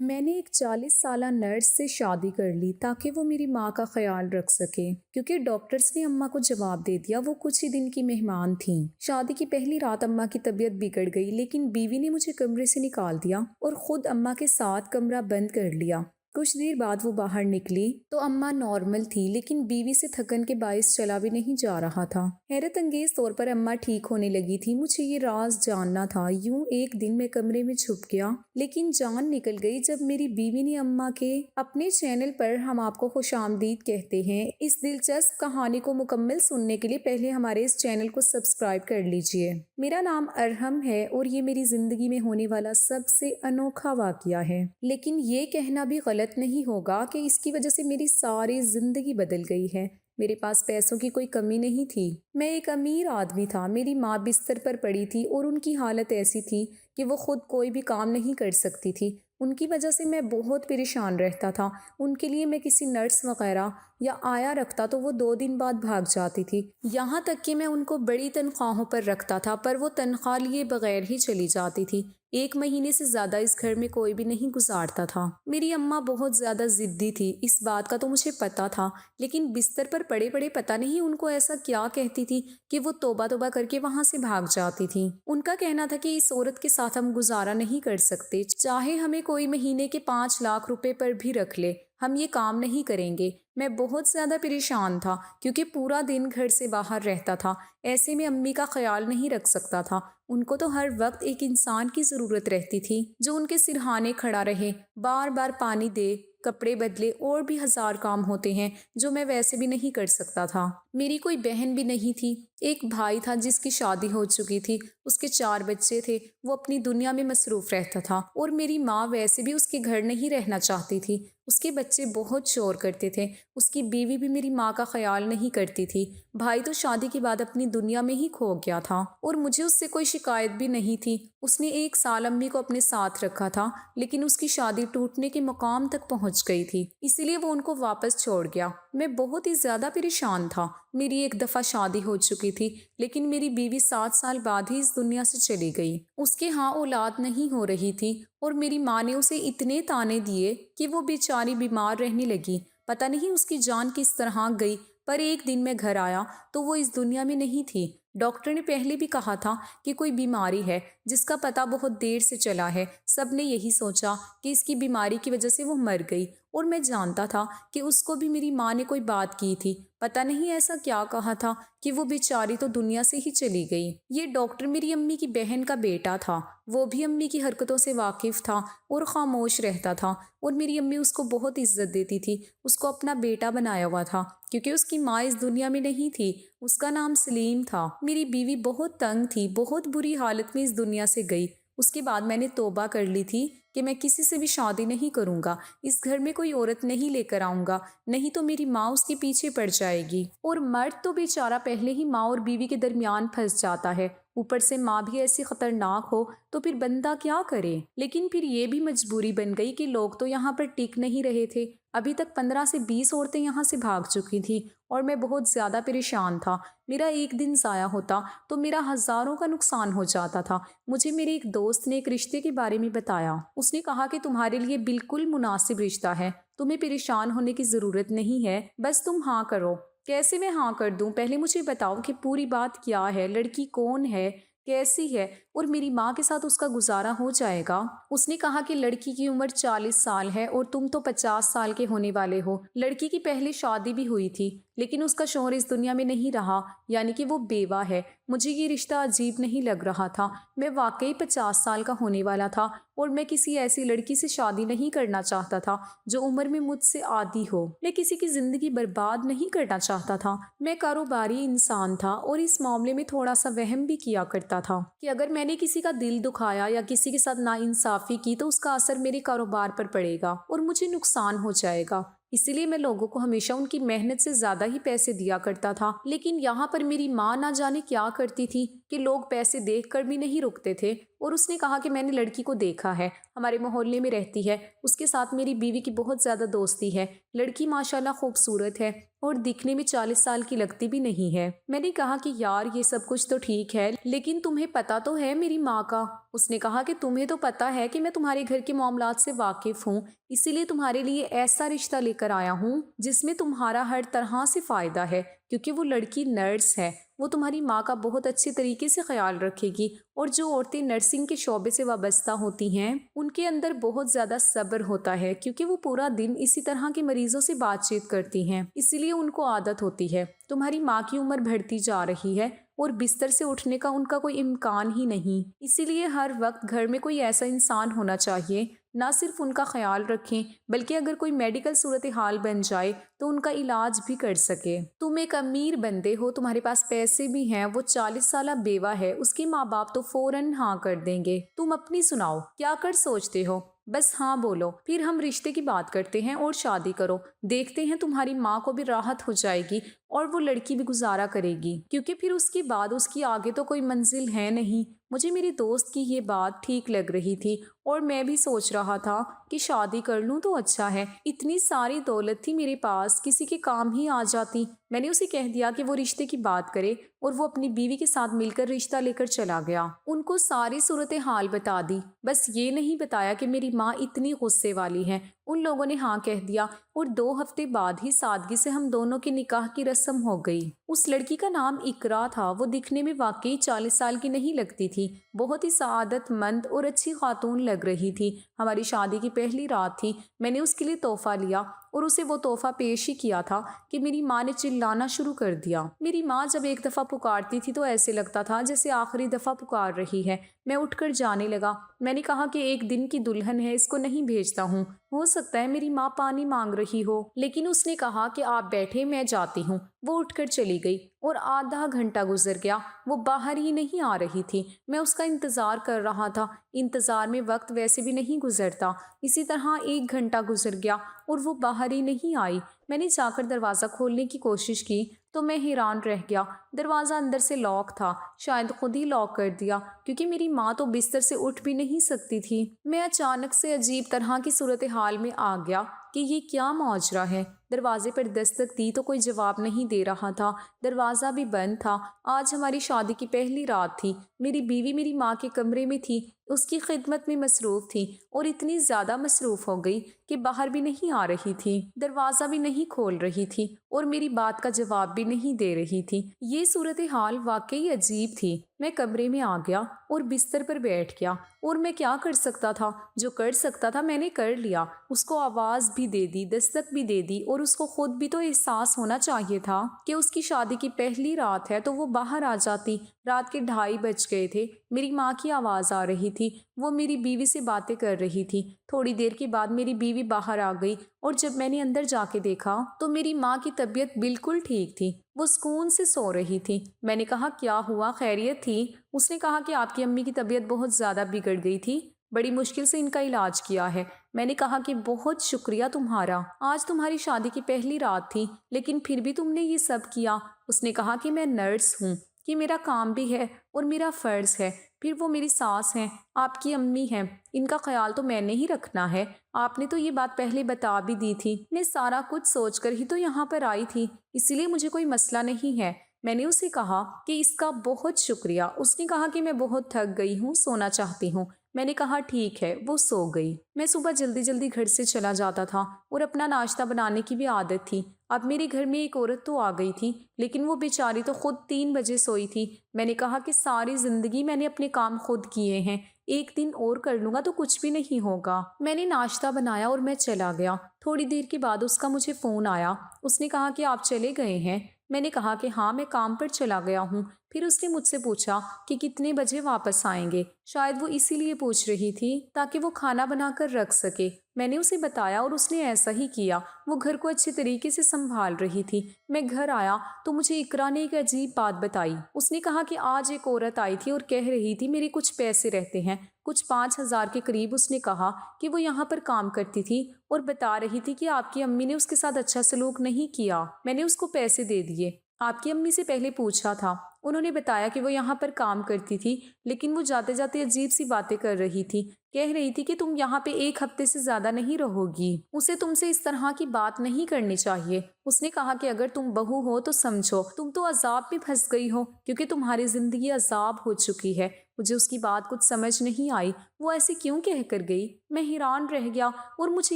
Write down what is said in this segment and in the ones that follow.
میں نے ایک 40 سالہ نرس سے شادی کر لی تاکہ وہ میری ماں کا خیال رکھ سکے، کیونکہ ڈاکٹرز نے اماں کو جواب دے دیا وہ کچھ ہی دن کی مہمان تھیں۔ شادی کی پہلی رات اماں کی طبیعت بگڑ گئی، لیکن بیوی نے مجھے کمرے سے نکال دیا اور خود اماں کے ساتھ کمرہ بند کر لیا۔ کچھ دیر بعد وہ باہر نکلی تو اماں نارمل تھی، لیکن بیوی سے تھکن کے باعث چلا بھی نہیں جا رہا تھا۔ حیرت انگیز طور پر اماں ٹھیک ہونے لگی تھی۔ مجھے یہ راز جاننا تھا۔ یوں ایک دن میں کمرے میں چھپ گیا، لیکن جان نکل گئی جب میری بیوی نے اماں کے اپنے چینل پر ہم آپ کو خوش آمدید کہتے ہیں۔ اس دلچسپ کہانی کو مکمل سننے کے لیے پہلے ہمارے اس چینل کو سبسکرائب کر لیجئے۔ میرا نام ارحم ہے اور یہ میری زندگی میں ہونے والا سب سے انوکھا واقعہ ہے، لیکن یہ کہنا بھی غلط نہیں ہوگا کہ اس کی وجہ سے میری ساری زندگی بدل گئی ہے۔ میرے پاس پیسوں کی کوئی کمی نہیں تھی، میں ایک امیر آدمی تھا۔ میری ماں بستر پر پڑی تھی اور ان کی حالت ایسی تھی کہ وہ خود کوئی بھی کام نہیں کر سکتی تھی۔ ان کی وجہ سے میں بہت پریشان رہتا تھا۔ ان کے لیے میں کسی نرس وغیرہ یا آیا رکھتا تو وہ 2 دن بعد بھاگ جاتی تھی۔ یہاں تک کہ میں ان کو بڑی تنخواہوں پر رکھتا تھا، پر وہ تنخواہ لیے بغیر ہی چلی جاتی تھی۔ 1 مہینے سے زیادہ اس گھر میں کوئی بھی نہیں گزارتا تھا۔ میری اماں بہت زیادہ ضدی تھی، اس بات کا تو مجھے پتا تھا، لیکن بستر پر پڑے پڑے پتہ نہیں ان کو ایسا کیا کہتی تھی کہ وہ توبہ توبہ کر کے وہاں سے بھاگ جاتی تھی۔ ان کا کہنا تھا کہ اس عورت کے ساتھ ہم گزارا نہیں کر سکتے، چاہے ہمیں کوئی مہینے کے 5 لاکھ روپے پر بھی رکھ لے، ہم یہ کام نہیں کریں گے۔ میں بہت زیادہ پریشان تھا کیونکہ پورا دن گھر سے باہر رہتا تھا، ایسے میں امی کا خیال نہیں رکھ سکتا تھا۔ ان کو تو ہر وقت ایک انسان کی ضرورت رہتی تھی جو ان کے سرہانے کھڑا رہے، بار بار پانی دے، کپڑے بدلے، اور بھی 1000 کام ہوتے ہیں جو میں ویسے بھی نہیں کر سکتا تھا۔ میری کوئی بہن بھی نہیں تھی۔ ایک بھائی تھا جس کی شادی ہو چکی تھی، اس کے 4 بچے تھے، وہ اپنی دنیا میں مصروف رہتا تھا، اور میری ماں ویسے بھی اس کے گھر نہیں رہنا چاہتی تھی۔ اس کے بچے بہت شور کرتے تھے، اس کی بیوی بھی میری ماں کا خیال نہیں کرتی تھی۔ بھائی تو شادی کے بعد اپنی دنیا میں ہی کھو گیا تھا، اور مجھے اس سے کوئی شکایت بھی نہیں تھی۔ اس نے 1 سال امی کو اپنے ساتھ رکھا تھا، لیکن اس کی شادی ٹوٹنے کے مقام تک پہنچ گئی تھی، اسی لیے وہ ان کو واپس چھوڑ گیا۔ میں بہت ہی زیادہ پریشان تھا۔ میری ایک دفعہ شادی ہو چکی تھی، لیکن میری بیوی 7 سال بعد ہی اس دنیا سے چلی گئی۔ اس کے ہاں اولاد نہیں ہو رہی تھی، اور میری ماں نے اسے اتنے تانے دیے کہ وہ بیچاری بیمار رہنے لگی۔ پتہ نہیں اس کی جان کس طرح گئی، پر ایک دن میں گھر آیا تو وہ اس دنیا میں نہیں تھی۔ ڈاکٹر نے پہلے بھی کہا تھا کہ کوئی بیماری ہے جس کا پتہ بہت دیر سے چلا ہے۔ سب نے یہی سوچا کہ اس کی بیماری کی وجہ سے وہ مر گئی، اور میں جانتا تھا کہ اس کو بھی میری ماں نے کوئی بات کی تھی۔ پتہ نہیں ایسا کیا کہا تھا کہ وہ بیچاری تو دنیا سے ہی چلی گئی۔ یہ ڈاکٹر میری امی کی بہن کا بیٹا تھا، وہ بھی امی کی حرکتوں سے واقف تھا اور خاموش رہتا تھا، اور میری امی اس کو بہت عزت دیتی تھی، اس کو اپنا بیٹا بنایا ہوا تھا کیونکہ اس کی ماں اس دنیا میں نہیں تھی۔ اس کا نام سلیم تھا۔ میری بیوی بہت تنگ تھی، بہت بری حالت میں اس دنیا سے گئی۔ اس کے بعد میں نے توبہ کر لی تھی کہ میں کسی سے بھی شادی نہیں کروں گا، اس گھر میں کوئی عورت نہیں لے کر آؤں گا، نہیں تو میری ماں اس کے پیچھے پڑ جائے گی، اور مرد تو بیچارہ پہلے ہی ماں اور بیوی کے درمیان پھنس جاتا ہے، اوپر سے ماں بھی ایسی خطرناک ہو تو پھر بندہ کیا کرے۔ لیکن پھر یہ بھی مجبوری بن گئی کہ لوگ تو یہاں پر ٹک نہیں رہے تھے۔ ابھی تک 15 سے 20 عورتیں یہاں سے بھاگ چکی تھیں، اور میں بہت زیادہ پریشان تھا۔ میرا ایک دن ضائع ہوتا تو میرا ہزاروں کا نقصان ہو جاتا تھا۔ مجھے میرے ایک دوست نے ایک رشتے کے بارے میں بتایا۔ اس نے کہا کہ تمہارے لیے بالکل مناسب رشتہ ہے، تمہیں پریشان ہونے کی ضرورت نہیں ہے، بس تم ہاں کرو۔ کیسے میں ہاں کر دوں؟ پہلے مجھے بتاؤ کہ پوری بات کیا ہے، لڑکی کون ہے، کیسی ہے، اور میری ماں کے ساتھ اس کا گزارا ہو جائے گا۔ اس نے کہا کہ لڑکی کی عمر 40 سال ہے اور تم تو 50 سال کے ہونے والے ہو۔ لڑکی کی پہلے شادی بھی ہوئی تھی، لیکن اس کا شوہر اس دنیا میں نہیں رہا، یعنی کہ وہ بیوہ ہے۔ مجھے یہ رشتہ عجیب نہیں لگ رہا تھا۔ میں واقعی 50 سال کا ہونے والا تھا، اور میں کسی ایسی لڑکی سے شادی نہیں کرنا چاہتا تھا جو عمر میں مجھ سے آدھی ہو۔ میں کسی کی زندگی برباد نہیں کرنا چاہتا تھا۔ میں کاروباری انسان تھا، اور اس معاملے میں تھوڑا سا وہم بھی کیا کرتا تھا کہ اگر میں نے کسی کا دل دکھایا یا کسی کے ساتھ ناانصافی کی تو اس کا اثر میرے کاروبار پر پڑے گا اور مجھے نقصان ہو جائے گا۔ اسی لیے میں لوگوں کو ہمیشہ ان کی محنت سے زیادہ ہی پیسے دیا کرتا تھا۔ لیکن یہاں پر میری ماں نہ جانے کیا کرتی تھی کہ لوگ پیسے دیکھ کر بھی نہیں رکتے تھے، اور اس نے کہا کہ میں نے لڑکی کو دیکھا ہے، ہمارے محلے میں رہتی ہے، اس کے ساتھ میری بیوی کی بہت زیادہ دوستی ہے، لڑکی ماشاءاللہ خوبصورت ہے اور دکھنے میں 40 سال کی لگتی بھی نہیں ہے۔ میں نے کہا کہ یار یہ سب کچھ تو ٹھیک ہے، لیکن تمہیں پتا تو ہے میری ماں کا اس نے کہا کہ تمہیں تو پتہ ہے کہ میں تمہارے گھر کے معاملات سے واقف ہوں، اسی لیے تمہارے لیے ایسا رشتہ لے کر آیا ہوں جس میں تمہارا ہر طرح سے فائدہ ہے، کیونکہ وہ لڑکی نرس ہے۔ وہ تمہاری ماں کا بہت اچھے طریقے سے خیال رکھے گی، اور جو عورتیں نرسنگ کے شعبے سے وابستہ ہوتی ہیں ان کے اندر بہت زیادہ صبر ہوتا ہے، کیونکہ وہ پورا دن اسی طرح کے مریضوں سے بات چیت کرتی ہیں، اسی لیے ان کو عادت ہوتی ہے۔ تمہاری ماں کی عمر بڑھتی جا رہی ہے اور بستر سے اٹھنے کا ان کا کوئی امکان ہی نہیں، اسی لیے ہر وقت گھر میں کوئی ایسا انسان ہونا چاہیے نہ صرف ان کا خیال رکھیں بلکہ اگر کوئی میڈیکل صورتحال بن جائے تو ان کا علاج بھی کر سکے۔ تم ایک امیر بندے ہو، تمہارے پاس پیسے بھی ہیں، وہ 40 سالہ بیوہ ہے، اس کے ماں باپ تو فوراً ہاں کر دیں گے۔ تم اپنی سناؤ، کیا کر سوچتے ہو؟ بس ہاں بولو، پھر ہم رشتے کی بات کرتے ہیں اور شادی کرو، دیکھتے ہیں تمہاری ماں کو بھی راحت ہو جائے گی اور وہ لڑکی بھی گزارا کرے گی، کیونکہ پھر اس کے بعد اس کی آگے تو کوئی منزل ہے نہیں۔ مجھے میری دوست کی یہ بات ٹھیک لگ رہی تھی اور میں بھی سوچ رہا تھا کہ شادی کر لوں تو اچھا ہے، اتنی ساری دولت تھی میرے پاس، کسی کے کام ہی آ جاتی۔ میں نے اسے کہہ دیا کہ وہ رشتے کی بات کرے اور وہ اپنی بیوی کے ساتھ مل کر رشتہ لے کر چلا گیا۔ ان کو ساری صورتحال بتا دی، بس یہ نہیں بتایا کہ میری ماں اتنی غصے والی ہے۔ ان لوگوں نے ہاں کہہ دیا اور 2 ہفتے بعد ہی سادگی سے ہم دونوں کے نکاح کی رسم ہو گئی۔ اس لڑکی کا نام اقرا تھا، وہ دکھنے میں واقعی 40 سال کی نہیں لگتی تھی، بہت ہی سعادت مند اور اچھی خاتون لگ رہی تھی۔ ہماری شادی کی پہلی رات تھی، میں نے اس کے لیے تحفہ لیا اور اسے وہ تحفہ پیش ہی کیا تھا کہ میری ماں نے چلانا شروع کر دیا۔ میری ماں جب ایک دفعہ پکارتی تھی تو ایسے لگتا تھا جیسے آخری دفعہ پکار رہی ہے۔ میں اٹھ کر جانے لگا، میں نے کہا کہ ایک دن کی دلہن ہے، اس کو نہیں بھیجتا ہوں، ہو سکتا ہے میری ماں پانی مانگ رہی ہو، لیکن اس نے کہا کہ آپ بیٹھے، میں جاتی ہوں۔ وہ اٹھ کر چلی گئی اور آدھا گھنٹہ گزر گیا، وہ باہر ہی نہیں آ رہی تھی۔ میں اس کا انتظار کر رہا تھا، انتظار میں وقت ویسے بھی نہیں گزرتا۔ اسی طرح 1 گھنٹہ گزر گیا اور وہ باہر ہی نہیں آئی۔ میں نے جا کر دروازہ کھولنے کی کوشش کی تو میں حیران رہ گیا، دروازہ اندر سے لاک تھا، شاید خود ہی لاک کر دیا، کیونکہ میری ماں تو بستر سے اٹھ بھی نہیں سکتی تھی۔ میں اچانک سے عجیب طرح کی صورتحال میں آ گیا کہ یہ کیا ماجرا ہے۔ دروازے پر دستک دی تو کوئی جواب نہیں دے رہا تھا، دروازہ بھی بند تھا۔ آج ہماری شادی کی پہلی رات تھی، میری بیوی میری ماں کے کمرے میں تھی، اس کی خدمت میں مصروف تھی اور اتنی زیادہ مصروف ہو گئی کہ باہر بھی نہیں آ رہی تھی، دروازہ بھی نہیں کھول رہی تھی اور میری بات کا جواب بھی نہیں دے رہی تھی۔ یہ صورتحال واقعی عجیب تھی۔ میں کمرے میں آ گیا اور بستر پر بیٹھ گیا، اور میں کیا کر سکتا تھا؟ جو کر سکتا تھا میں نے کر لیا۔ اس کو آواز بھی دے دی، دستک بھی دے دی، اور اس کو خود بھی تو احساس ہونا چاہیے تھا کہ اس کی شادی کی پہلی رات ہے تو وہ باہر آ جاتی۔ رات کے 2:30 بج گئے تھے، میری ماں کی آواز آ رہی تھی، وہ میری بیوی سے باتیں کر رہی تھی۔ تھوڑی دیر کے بعد میری بیوی باہر آ گئی اور جب میں نے اندر جا کے دیکھا تو میری ماں کی طبیعت بالکل ٹھیک تھی، وہ سکون سے سو رہی تھی۔ میں نے کہا کیا ہوا، خیریت تھی؟ اس نے کہا کہ آپ کی امی کی طبیعت بہت زیادہ بگڑ گئی تھی، بڑی مشکل سے ان کا علاج کیا ہے۔ میں نے کہا کہ بہت شکریہ تمہارا، آج تمہاری شادی کی پہلی رات تھی لیکن پھر بھی تم نے یہ سب کیا۔ اس نے کہا کہ میں نرس ہوں، یہ میرا کام بھی ہے اور میرا فرض ہے، پھر وہ میری ساس ہیں، آپ کی امی ہیں، ان کا خیال تو میں نے ہی رکھنا ہے۔ آپ نے تو یہ بات پہلے بتا بھی دی تھی، میں سارا کچھ سوچ کر ہی تو یہاں پر آئی تھی، اسی لیے مجھے کوئی مسئلہ نہیں ہے۔ میں نے اسے کہا کہ اس کا بہت شکریہ۔ اس نے کہا کہ میں بہت تھک گئی ہوں، سونا چاہتی ہوں۔ میں نے کہا ٹھیک ہے، وہ سو گئی۔ میں صبح جلدی جلدی گھر سے چلا جاتا تھا اور اپنا ناشتہ بنانے کی بھی عادت تھی۔ اب میرے گھر میں ایک عورت تو آ گئی تھی لیکن وہ بیچاری تو خود 3 بجے سوئی تھی۔ میں نے کہا کہ ساری زندگی میں نے اپنے کام خود کیے ہیں، ایک دن اور کر لوں گا تو کچھ بھی نہیں ہوگا۔ میں نے ناشتہ بنایا اور میں چلا گیا۔ تھوڑی دیر کے بعد اس کا مجھے فون آیا، اس نے کہا کہ آپ چلے گئے ہیں؟ میں نے کہا کہ ہاں، میں کام پر چلا گیا ہوں۔ پھر اس نے مجھ سے پوچھا کہ کتنے بجے واپس آئیں گے، شاید وہ اسی لیے پوچھ رہی تھی تاکہ وہ کھانا بنا کر رکھ سکے۔ میں نے اسے بتایا اور اس نے ایسا ہی کیا، وہ گھر کو اچھے طریقے سے سنبھال رہی تھی۔ میں گھر آیا تو مجھے اقرا نے ایک عجیب بات بتائی۔ اس نے کہا کہ آج ایک عورت آئی تھی اور کہہ رہی تھی میرے کچھ پیسے رہتے ہیں، کچھ 5,000 کے قریب۔ اس نے کہا کہ وہ یہاں پر کام کرتی تھی اور بتا رہی تھی کہ آپ کی امی نے اس کے ساتھ اچھا سلوک نہیں کیا۔ میں نے اس کو پیسے دے دیے، آپ کی امی سے پہلے پوچھا تھا، انہوں نے بتایا کہ وہ یہاں پر کام کرتی تھی، لیکن وہ جاتے جاتے عجیب سی باتیں کر رہی تھی، کہہ رہی تھی کہ تم یہاں پہ 1 ہفتے سے زیادہ نہیں رہو گی، اسے تم سے اس طرح کی بات نہیں کرنی چاہیے۔ اس نے کہا کہ اگر تم بہو ہو تو سمجھو، تم تو عذاب میں پھنس گئی ہو کیونکہ تمہاری زندگی عذاب ہو چکی ہے۔ مجھے اس کی بات کچھ سمجھ نہیں آئی، وہ ایسے کیوں کہہ کر گئی؟ میں حیران رہ گیا اور مجھے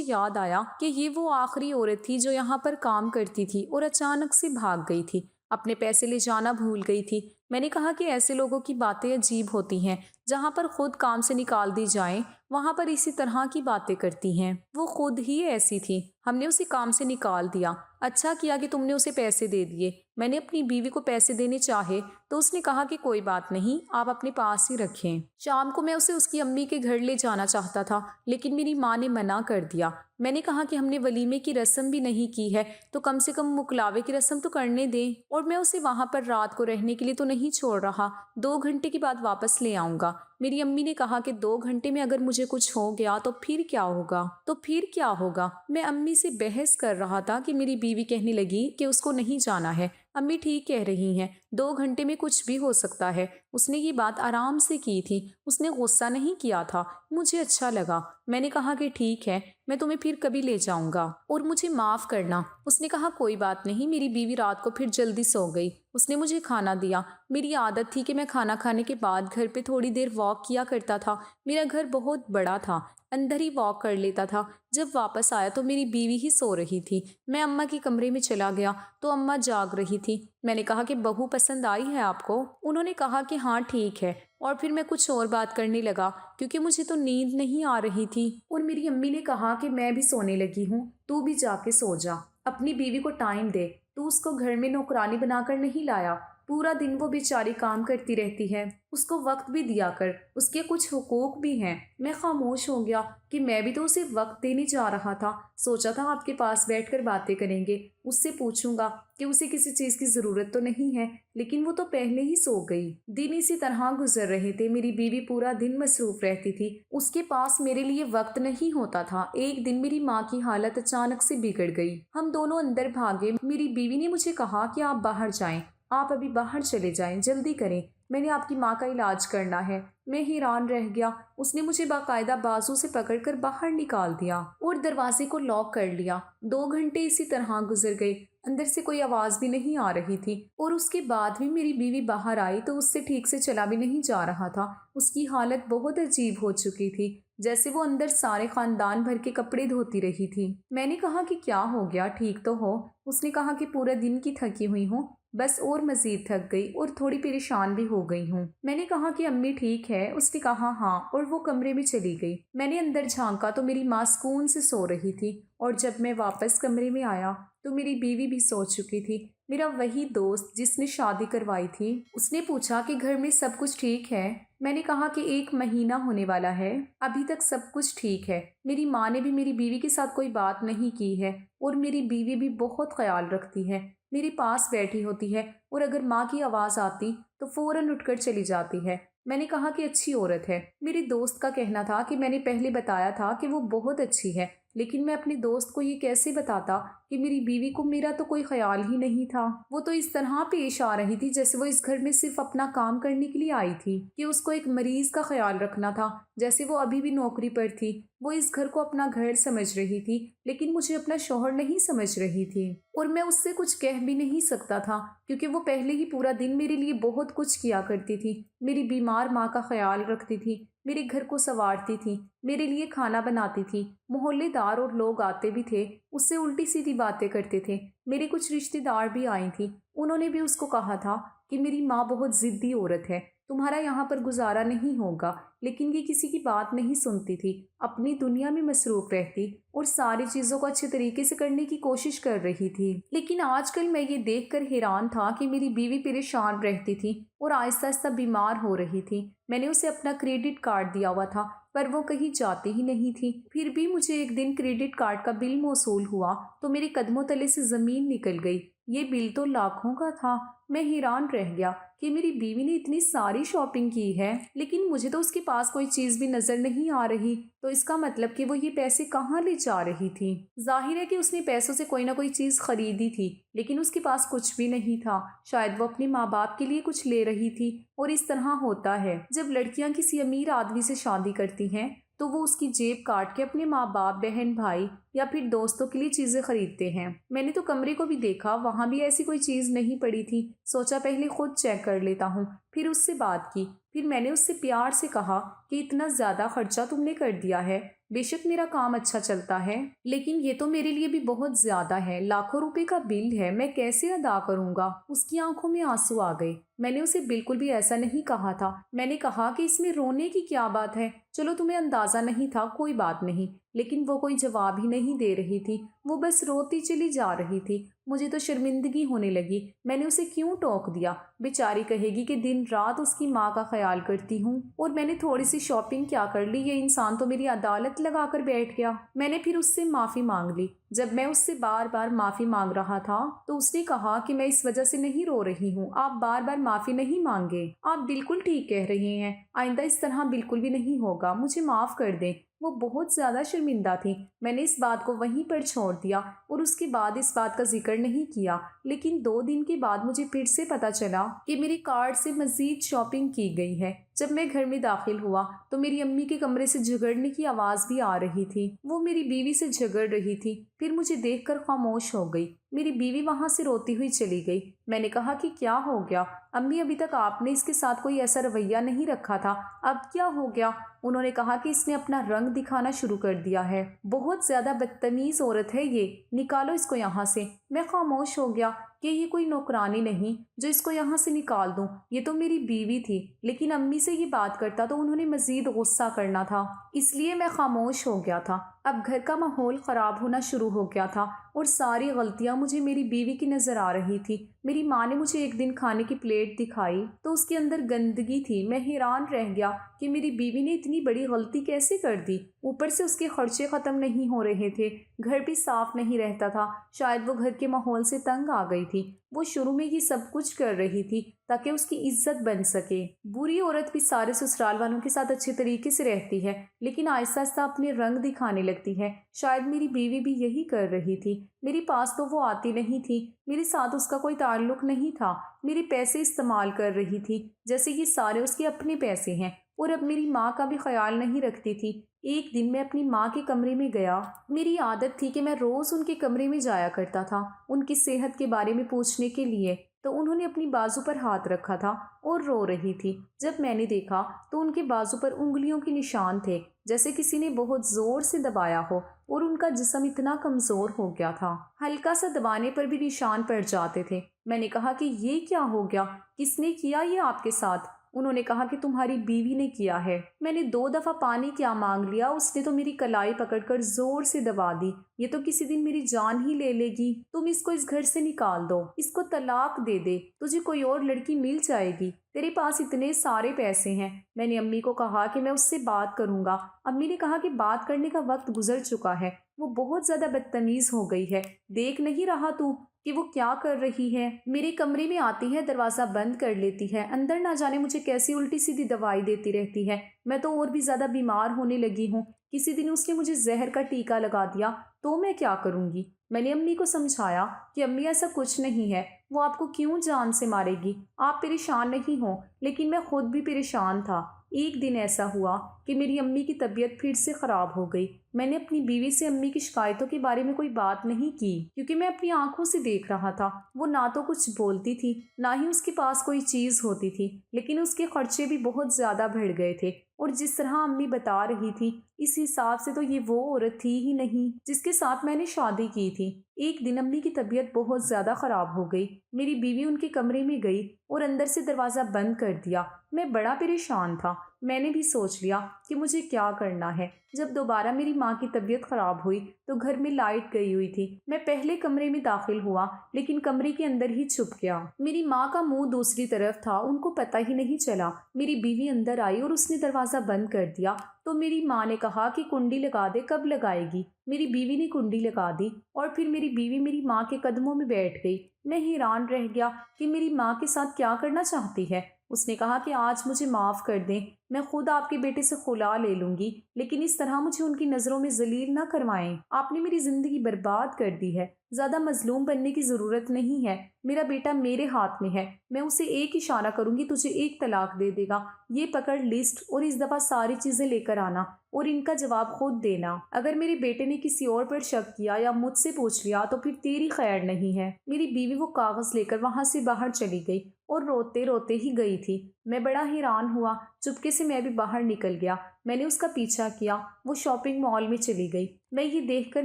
یاد آیا کہ یہ وہ آخری عورت تھی جو یہاں پر کام کرتی تھی اور اچانک سے بھاگ گئی تھی، اپنے پیسے لے جانا بھول گئی تھی۔ میں نے کہا کہ ایسے لوگوں کی باتیں عجیب ہوتی ہیں، جہاں پر خود کام سے نکال دی جائیں وہاں پر اسی طرح کی باتیں کرتی ہیں۔ وہ خود ہی ایسی تھی، ہم نے اسے کام سے نکال دیا۔ اچھا کیا کہ تم نے اسے پیسے دے دیے۔ میں نے اپنی بیوی کو پیسے دینے چاہے تو اس نے کہا کہ کوئی بات نہیں، آپ اپنے پاس ہی رکھیں۔ شام کو میں اسے اس کی امی کے گھر لے جانا چاہتا تھا، لیکن میری ماں نے منع کر دیا۔ میں نے کہا کہ ہم نے ولیمے کی رسم بھی نہیں کی ہے تو کم سے کم مکلاوے کی رسم تو کرنے دیں، اور میں اسے وہاں پر رات کو رہنے کے لیے تو نہیں چھوڑ رہا، 2 گھنٹے کے بعد واپس لے آؤں گا۔ میری امی نے کہا کہ 2 گھنٹے میں اگر مجھے کچھ ہو گیا تو پھر کیا ہوگا؟ تو پھر کیا ہوگا؟ میں امی سے بحث کر رہا تھا کہ میری بیوی کہنے لگی کہ اس کو نہیں جانا ہے۔ امی ٹھیک کہہ رہی ہیں، 2 گھنٹے میں کچھ بھی ہو سکتا ہے۔ اس نے یہ بات آرام سے کی تھی، اس نے غصہ نہیں کیا تھا۔ مجھے اچھا لگا۔ میں نے کہا کہ ٹھیک ہے، میں تمہیں پھر کبھی لے جاؤں گا اور مجھے معاف کرنا۔ اس نے کہا کوئی بات نہیں۔ میری بیوی رات کو پھر جلدی سو گئی۔ اس نے مجھے کھانا دیا۔ میری عادت تھی کہ میں کھانا کھانے کے بعد گھر پہ تھوڑی دیر واک کیا کرتا تھا۔ میرا گھر بہت بڑا تھا، اندر ہی واک کر لیتا تھا۔ جب واپس آیا تو میری بیوی ہی سو رہی تھی۔ میں اماں کے کمرے میں چلا گیا تو اماں جاگ رہی تھی۔ میں نے کہا کہ بہو پسند آئی ہے آپ کو؟ انہوں نے کہا کہ ہاں ٹھیک ہے، اور پھر میں کچھ اور بات کرنے لگا کیونکہ مجھے تو نیند نہیں آ رہی تھی، اور میری امی نے کہا کہ میں بھی سونے لگی ہوں، تو بھی جا کے سو جا، اپنی بیوی کو ٹائم دے، تو اس کو گھر میں نوکرانی بنا کر نہیں لایا، پورا دن وہ بیچاری کام کرتی رہتی ہے، اس کو وقت بھی دیا کر، اس کے کچھ حقوق بھی ہیں۔ میں خاموش ہو گیا کہ میں بھی تو اسے وقت دینے جا رہا تھا، سوچا تھا آپ کے پاس بیٹھ کر باتیں کریں گے، اس سے پوچھوں گا کہ اسے کسی چیز کی ضرورت تو نہیں ہے، لیکن وہ تو پہلے ہی سو گئی۔ دن اسی طرح گزر رہے تھے، میری بیوی پورا دن مصروف رہتی تھی، اس کے پاس میرے لیے وقت نہیں ہوتا تھا۔ ایک دن میری ماں کی حالت اچانک سے بگڑ گئی، ہم دونوں اندر بھاگے۔ میری بیوی نے مجھے کہا کہ آپ باہر جائیں، آپ ابھی باہر چلے جائیں، جلدی کریں، میں نے آپ کی ماں کا علاج کرنا ہے۔ میں حیران رہ گیا۔ اس نے مجھے باقاعدہ بازو سے پکڑ کر باہر نکال دیا اور دروازے کو لاک کر لیا۔ 2 گھنٹے اسی طرح گزر گئے، اندر سے کوئی آواز بھی نہیں آ رہی تھی، اور اس کے بعد بھی میری بیوی باہر آئی تو اس سے ٹھیک سے چلا بھی نہیں جا رہا تھا۔ اس کی حالت بہت عجیب ہو چکی تھی، جیسے وہ اندر سارے خاندان بھر کے کپڑے دھوتی رہی تھی۔ میں نے کہا کہ کیا ہو گیا، ٹھیک تو ہو؟ اس نے کہا کہ پورے دن کی تھکی ہوئی ہوں، بس اور مزید تھک گئی اور تھوڑی پریشان بھی ہو گئی ہوں۔ میں نے کہا کہ امی ٹھیک ہے؟ اس نے کہا ہاں، اور وہ کمرے میں چلی گئی۔ میں نے اندر جھانکا تو میری ماں سکون سے سو رہی تھی، اور جب میں واپس کمرے میں آیا تو میری بیوی بھی سو چکی تھی۔ میرا وہی دوست جس نے شادی کروائی تھی، اس نے پوچھا کہ گھر میں سب کچھ ٹھیک ہے؟ میں نے کہا کہ 1 مہینہ ہونے والا ہے، ابھی تک سب کچھ ٹھیک ہے۔ میری ماں نے بھی میری بیوی کے ساتھ کوئی بات نہیں کی ہے، اور میری بیوی بھی بہت خیال رکھتی ہے، میرے پاس بیٹھی ہوتی ہے، اور اگر ماں کی آواز آتی تو فوراً اٹھ کر چلی جاتی ہے۔ میں نے کہا کہ اچھی عورت ہے۔ میری دوست کا کہنا تھا کہ میں نے پہلے بتایا تھا کہ وہ بہت اچھی ہے، لیکن میں اپنے دوست کو یہ کیسے بتاتا کہ میری بیوی کو میرا تو کوئی خیال ہی نہیں تھا۔ وہ تو اس طرح پیش آ رہی تھی جیسے وہ اس گھر میں صرف اپنا کام کرنے کے لیے آئی تھی، کہ اس کو ایک مریض کا خیال رکھنا تھا، جیسے وہ ابھی بھی نوکری پر تھی۔ وہ اس گھر کو اپنا گھر سمجھ رہی تھی، لیکن مجھے اپنا شوہر نہیں سمجھ رہی تھی، اور میں اس سے کچھ کہہ بھی نہیں سکتا تھا کیونکہ وہ پہلے ہی پورا دن میرے لیے بہت کچھ کیا کرتی تھی۔ میری بیمار ماں کا خیال رکھتی تھی، میرے گھر کو سنوارتی تھی، میرے لیے کھانا بناتی تھی۔ محلے دار اور لوگ آتے بھی تھے، اس سے الٹی سیدھی باتیں کرتے تھے۔ میرے کچھ رشتہ دار بھی آئی تھی، انہوں نے بھی اس کو کہا تھا کہ میری ماں بہت ضدی عورت ہے، تمہارا یہاں پر گزارا نہیں ہوگا، لیکن یہ کسی کی بات نہیں سنتی تھی، اپنی دنیا میں مصروف رہتی اور ساری چیزوں کو اچھے طریقے سے کرنے کی کوشش کر رہی تھی۔ لیکن آج کل میں یہ دیکھ کر حیران تھا کہ میری بیوی پریشان رہتی تھی اور آہستہ آہستہ بیمار ہو رہی تھی۔ میں نے اسے اپنا کریڈٹ کارڈ دیا ہوا تھا، پر وہ کہیں جاتی ہی نہیں تھی۔ پھر بھی مجھے ایک دن کریڈٹ کارڈ کا بل موصول ہوا تو میرے قدموں تلے سے زمین نکل گئی۔ یہ بل تو لاکھوں کا تھا۔ میں حیران رہ گیا کہ میری بیوی نے اتنی ساری شاپنگ کی ہے، لیکن مجھے تو اس کے پاس کوئی چیز بھی نظر نہیں آ رہی۔ تو اس کا مطلب کہ وہ یہ پیسے کہاں لے جا رہی تھی؟ ظاہر ہے کہ اس نے پیسوں سے کوئی نہ کوئی چیز خریدی تھی، لیکن اس کے پاس کچھ بھی نہیں تھا۔ شاید وہ اپنے ماں باپ کے لیے کچھ لے رہی تھی۔ اور اس طرح ہوتا ہے جب لڑکیاں کسی امیر آدمی سے شادی کرتی ہیں تو وہ اس کی جیب کاٹ کے اپنے ماں باپ، بہن بھائی یا پھر دوستوں کے لیے چیزیں خریدتے ہیں۔ میں نے تو کمرے کو بھی دیکھا، وہاں بھی ایسی کوئی چیز نہیں پڑی تھی۔ سوچا پہلے خود چیک کر لیتا ہوں، پھر اس سے بات کی۔ پھر میں نے اس سے پیار سے کہا کہ اتنا زیادہ خرچہ تم نے کر دیا ہے۔ بے شک میرا کام اچھا چلتا ہے، لیکن یہ تو میرے لیے بھی بہت زیادہ ہے۔ لاکھوں روپے کا بل ہے، میں کیسے ادا کروں گا؟ اس کی آنکھوں میں آنسو آ گئے۔ میں نے اسے بالکل بھی ایسا نہیں کہا تھا۔ میں نے کہا کہ اس میں رونے کی کیا بات ہے؟ چلو تمہیں اندازہ نہیں تھا، کوئی بات نہیں۔ لیکن وہ کوئی جواب ہی نہیں دے رہی تھی، وہ بس روتی چلی جا رہی تھی۔ مجھے تو شرمندگی ہونے لگی، میں نے اسے کیوں ٹوک دیا؟ بیچاری کہے گی کہ دن رات اس کی ماں کا خیال کرتی ہوں، اور میں نے تھوڑی سی شاپنگ کیا کر لی، یہ انسان تو میری عدالت لگا کر بیٹھ گیا۔ میں نے پھر اس سے معافی مانگ لی۔ جب میں اس سے بار بار معافی مانگ رہا تھا تو اس نے کہا کہ میں اس وجہ سے نہیں رو رہی ہوں، آپ بار بار معافی نہیں مانگے، آپ بالکل ٹھیک کہہ رہے ہیں، آئندہ اس طرح بالکل بھی نہیں ہوگا، مجھے معاف کر دیں۔ وہ بہت زیادہ شرمندہ تھی۔ میں نے اس بات کو وہیں پر چھوڑ دیا اور اس کے بعد اس بات کا ذکر نہیں کیا۔ لیکن 2 دن کے بعد مجھے پھر سے پتا چلا کہ میری کارڈ سے مزید شاپنگ کی گئی ہے۔ جب میں گھر میں داخل ہوا تو میری امی کے کمرے سے جھگڑنے کی آواز بھی آ رہی تھی۔ وہ میری بیوی سے جھگڑ رہی تھی، پھر مجھے دیکھ کر خاموش ہو گئی۔ میری بیوی وہاں سے روتی ہوئی چلی گئی۔ میں نے کہا کہ کیا ہو گیا؟ امی ابھی تک آپ نے اس کے ساتھ کوئی ایسا رویہ نہیں رکھا تھا، اب کیا ہو گیا؟ انہوں نے کہا کہ اس نے اپنا رنگ دکھانا شروع کر دیا ہے، بہت زیادہ بدتمیز عورت ہے یہ، نکالو اس کو یہاں سے۔ میں خاموش ہو گیا کہ یہ کوئی نوکرانی نہیں جو اس کو یہاں سے نکال دوں، یہ تو میری بیوی تھی۔ لیکن امی سے یہ بات کرتا تو انہوں نے مزید غصہ کرنا تھا، اس لیے میں خاموش ہو گیا تھا۔ اب گھر کا ماحول خراب ہونا شروع ہو گیا تھا اور ساری غلطیاں مجھے میری بیوی کی نظر آ رہی تھی۔ میری ماں نے مجھے ایک دن کھانے کی پلیٹ دکھائی تو اس کے اندر گندگی تھی۔ میں حیران رہ گیا کہ میری بیوی نے اتنی بڑی غلطی کیسے کر دی؟ اوپر سے اس کے خرچے ختم نہیں ہو رہے تھے، گھر بھی صاف نہیں رہتا تھا۔ شاید وہ گھر کے ماحول سے تنگ آ گئی تھی۔ وہ شروع میں یہ سب کچھ کر رہی تھی تاکہ اس کی عزت بن سکے۔ بری عورت بھی سارے سسرال والوں کے ساتھ اچھے طریقے سے رہتی ہے، لیکن آہستہ آہستہ اپنے رنگ دکھانے لگتی ہے۔ شاید میری بیوی بھی یہی کر رہی تھی۔ میرے پاس تو وہ آتی نہیں تھی، میرے ساتھ اس کا کوئی تعلق نہیں تھا، میرے پیسے استعمال کر رہی تھی جیسے یہ سارے اس کے اپنے پیسے ہیں، اور اب میری ماں کا بھی خیال نہیں رکھتی تھی۔ ایک دن میں اپنی ماں کے کمرے میں گیا۔ میری عادت تھی کہ میں روز ان کے کمرے میں جایا کرتا تھا ان کی صحت کے بارے میں پوچھنے کے لیے، تو انہوں نے اپنی بازو پر ہاتھ رکھا تھا اور رو رہی تھی۔ جب میں نے دیکھا تو ان کے بازو پر انگلیوں کے نشان تھے، جیسے کسی نے بہت زور سے دبایا ہو، اور ان کا جسم اتنا کمزور ہو گیا تھا، ہلکا سا دبانے پر بھی نشان پڑ جاتے تھے۔ میں نے کہا کہ یہ کیا ہو گیا؟ کس نے کیا یہ آپ کے ساتھ؟ انہوں نے کہا کہ تمہاری بیوی نے کیا ہے۔ میں نے 2 دفعہ پانی کیا مانگ لیا، اس نے تو میری کلائی پکڑ کر زور سے دبا دی۔ یہ تو کسی دن میری جان ہی لے لے گی، تم اس کو اس گھر سے نکال دو، اس کو طلاق دے دے، تجھے کوئی اور لڑکی مل جائے گی، تیرے پاس اتنے سارے پیسے ہیں۔ میں نے امی کو کہا کہ میں اس سے بات کروں گا۔ امی نے کہا کہ بات کرنے کا وقت گزر چکا ہے، وہ بہت زیادہ بدتمیز ہو گئی ہے، دیکھ نہیں رہا تو کہ وہ کیا کر رہی ہے؟ میرے کمرے میں آتی ہے، دروازہ بند کر لیتی ہے، اندر نہ جانے مجھے کیسی الٹی سیدھی دوائی دیتی رہتی ہے۔ میں تو اور بھی زیادہ بیمار ہونے لگی ہوں۔ کسی دن اس نے مجھے زہر کا ٹیکا لگا دیا تو میں کیا کروں گی؟ میں نے امی کو سمجھایا کہ امی ایسا کچھ نہیں ہے، وہ آپ کو کیوں جان سے مارے گی، آپ پریشان نہیں ہو۔ لیکن میں خود بھی پریشان تھا۔ ایک دن ایسا ہوا کہ میری امی کی طبیعت پھر سے خراب ہو گئی۔ میں نے اپنی بیوی سے امی کی شکایتوں کے بارے میں کوئی بات نہیں کی، کیونکہ میں اپنی آنکھوں سے دیکھ رہا تھا وہ نہ تو کچھ بولتی تھی، نہ ہی اس کے پاس کوئی چیز ہوتی تھی، لیکن اس کے خرچے بھی بہت زیادہ بڑھ گئے تھے، اور جس طرح امی بتا رہی تھی اس حساب سے تو یہ وہ عورت تھی ہی نہیں جس کے ساتھ میں نے شادی کی تھی۔ ایک دن امی کی طبیعت بہت زیادہ خراب ہو گئی۔ میری بیوی ان کے کمرے میں گئی اور اندر سے دروازہ بند کر دیا۔ میں بڑا پریشان تھا۔ میں نے بھی سوچ لیا کہ مجھے کیا کرنا ہے۔ جب دوبارہ میری ماں کی طبیعت خراب ہوئی تو گھر میں لائٹ گئی ہوئی تھی۔ میں پہلے کمرے میں داخل ہوا لیکن کمرے کے اندر ہی چھپ گیا۔ میری ماں کا منہ دوسری طرف تھا، ان کو پتہ ہی نہیں چلا۔ میری بیوی اندر آئی اور اس نے دروازہ بند کر دیا تو میری ماں نے کہا کہ کنڈی لگا دے، کب لگائے گی؟ میری بیوی نے کنڈی لگا دی اور پھر میری بیوی میری ماں کے قدموں میں بیٹھ گئی۔ میں حیران رہ گیا کہ میری ماں کے ساتھ کیا کرنا چاہتی ہے۔ اس نے کہا کہ آج مجھے معاف کر دیں، میں خود آپ کے بیٹے سے خلا لے لوں گی، لیکن اس طرح مجھے ان کی نظروں میں ذلیل نہ کروائیں۔ آپ نے میری زندگی برباد کر دی ہے، زیادہ مظلوم بننے کی ضرورت نہیں ہے، میرا بیٹا میرے ہاتھ میں ہے، میں اسے ایک اشارہ کروں گی تجھے ایک طلاق دے دے گا، یہ پکڑ لسٹ اور اس دفعہ ساری چیزیں لے کر آنا اور ان کا جواب خود دینا۔ اگر میرے بیٹے نے کسی اور پر شک کیا یا مجھ سے پوچھ لیا تو پھر تیری خیر نہیں ہے۔ میری بیوی وہ کاغذ لے کر وہاں سے باہر چلی گئی اور روتے روتے ہی گئی تھی۔ میں بڑا حیران ہوا، چپکے سے میں بھی باہر نکل گیا۔ میں نے اس کا پیچھا کیا، وہ شاپنگ مال میں چلی گئی۔ میں یہ دیکھ کر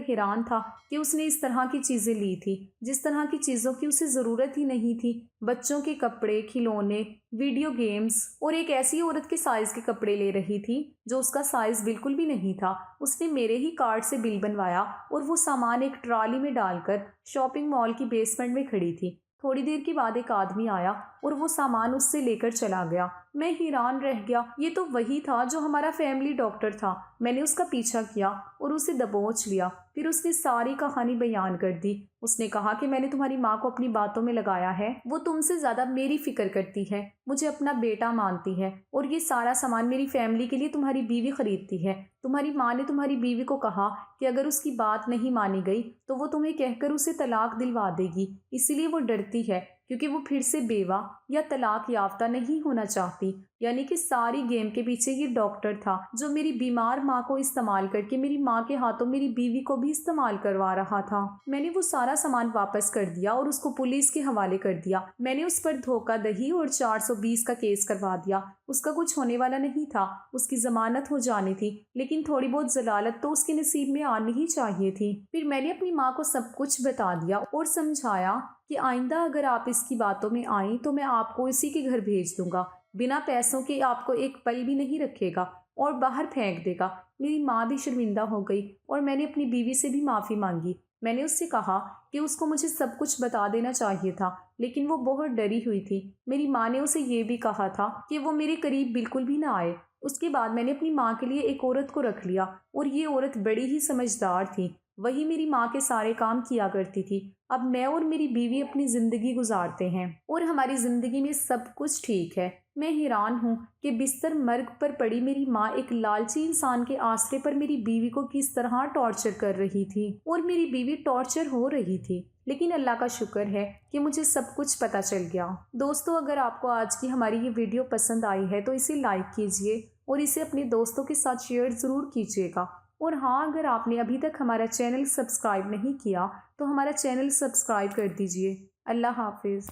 حیران تھا کہ اس نے اس طرح کی چیزیں لی تھی جس طرح کی چیزوں کی اسے ضرورت ہی نہیں تھی۔ بچوں کے کپڑے، کھلونے، ویڈیو گیمز اور ایک ایسی عورت کے سائز کے کپڑے لے رہی تھی جو اس کا سائز بالکل بھی نہیں تھا۔ اس نے میرے ہی کارڈ سے بل بنوایا اور وہ سامان ایک ٹرالی میں ڈال کر شاپنگ مال کی بیسمنٹ میں کھڑی تھی۔ تھوڑی دیر کے بعد ایک آدمی آیا اور وہ سامان اس سے لے کر چلا گیا۔ میں حیران رہ گیا، یہ تو وہی تھا جو ہمارا فیملی ڈاکٹر تھا۔ میں نے اس کا پیچھا کیا اور اسے دبوچ لیا۔ پھر اس نے ساری کہانی بیان کر دی۔ اس نے کہا کہ میں نے تمہاری ماں کو اپنی باتوں میں لگایا ہے، وہ تم سے زیادہ میری فکر کرتی ہے، مجھے اپنا بیٹا مانتی ہے، اور یہ سارا سامان میری فیملی کے لیے تمہاری بیوی خریدتی ہے۔ تمہاری ماں نے تمہاری بیوی کو کہا کہ اگر اس کی بات نہیں مانی گئی تو وہ تمہیں کہہ کر اسے طلاق دلوا دے گی، اسی لیے وہ ڈرتی ہے کیونکہ وہ پھر سے بیوہ یا طلاق یافتہ نہیں ہونا چاہتی۔ یعنی کہ ساری گیم کے پیچھے یہ ڈاکٹر تھا جو میری بیمار ماں کو استعمال کر کے میری ماں کے ہاتھوں میری بیوی کو بھی استعمال کروا رہا تھا۔ میں نے وہ سارا سامان واپس کر دیا اور اس کو پولیس کے حوالے کر دیا۔ میں نے اس پر دھوکہ دہی اور 420 کا کیس کروا دیا۔ اس کا کچھ ہونے والا نہیں تھا، اس کی ضمانت ہو جانی تھی، لیکن تھوڑی بہت ضلالت تو اس کے نصیب میں آنی ہی چاہیے تھی۔ پھر میں نے اپنی ماں کو سب کچھ بتا دیا اور سمجھایا کہ آئندہ اگر آپ اس کی باتوں میں آئیں تو میں آپ کو اسی کے گھر بھیج دوں گا، بنا پیسوں کے آپ کو ایک پل بھی نہیں رکھے گا اور باہر پھینک دے گا۔ میری ماں بھی شرمندہ ہو گئی اور میں نے اپنی بیوی سے بھی معافی مانگی۔ میں نے اس سے کہا کہ اس کو مجھے سب کچھ بتا دینا چاہیے تھا، لیکن وہ بہت ڈری ہوئی تھی۔ میری ماں نے اسے یہ بھی کہا تھا کہ وہ میرے قریب بالکل بھی نہ آئے۔ اس کے بعد میں نے اپنی ماں کے لیے ایک عورت کو رکھ لیا اور یہ عورت بڑی ہی سمجھدار تھی، وہی میری ماں کے سارے کام کیا کرتی تھی۔ اب میں اور میری بیوی اپنی زندگی گزارتے ہیں اور ہماری زندگی میں سب کچھ ٹھیک ہے۔ میں حیران ہوں کہ بستر مرگ پر پڑی میری ماں ایک لالچی انسان کے آسرے پر میری بیوی کو کس طرح ٹارچر کر رہی تھی، اور میری بیوی ٹارچر ہو رہی تھی، لیکن اللہ کا شکر ہے کہ مجھے سب کچھ پتہ چل گیا۔ دوستو، اگر آپ کو آج کی ہماری یہ ویڈیو پسند آئی ہے تو اسے لائک کیجئے اور اسے اپنے دوستوں کے ساتھ شیئر ضرور کیجئے گا۔ اور ہاں، اگر آپ نے ابھی تک ہمارا چینل سبسکرائب نہیں کیا تو ہمارا چینل سبسکرائب کر دیجئے۔ اللہ حافظ۔